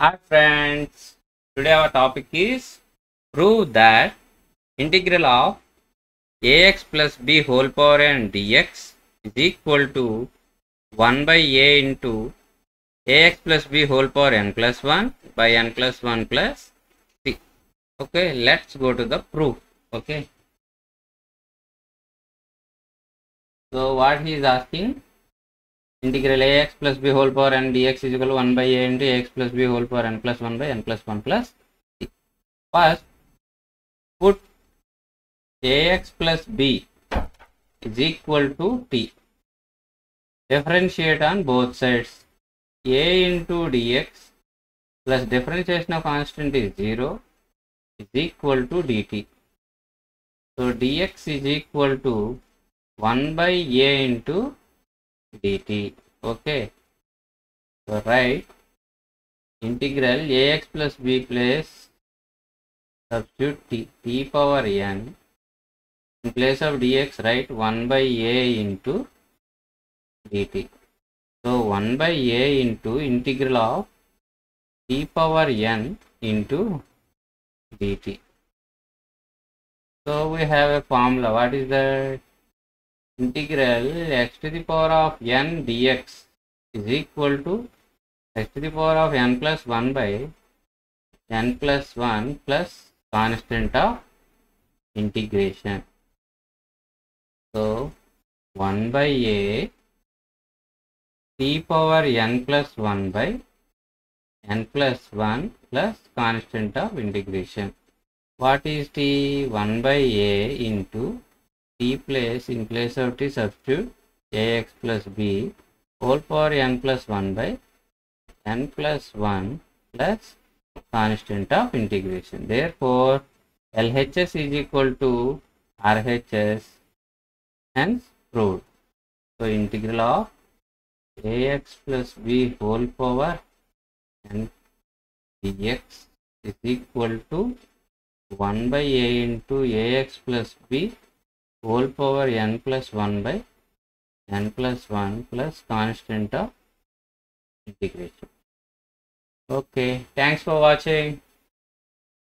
Hi friends, today our topic is prove that integral of ax plus b whole power n dx is equal to 1 by a into ax plus b whole power n plus 1 by n plus 1 plus c. Okay, let's go to the proof. Okay, so what he is asking, integral ax plus b whole power n dx is equal to 1 by a into ax plus b whole power n plus 1 by n plus 1 plus c. First, put ax plus b is equal to t. Differentiate on both sides. A into dx plus differentiation of constant is 0 is equal to dt. So dx is equal to 1 by a into dt. Okay. So write integral ax plus b place substitute t power n. In place of dx, write 1 by a into dt. So 1 by a into integral of t power n into dt. So we have a formula. What is that? Integral x to the power of n dx is equal to x to the power of n plus 1 by n plus 1 plus constant of integration. So 1 by a t power n plus 1 by n plus 1 plus constant of integration. What is t? 1 by a into t place, in place of t substitute ax plus b whole power n plus 1 by n plus 1 plus constant of integration. Therefore, LHS is equal to RHS, hence proved. So integral of ax plus b whole power n dx is equal to 1 by a into ax plus b whole power n plus 1 by n plus 1 plus constant of integration. Okay, thanks for watching.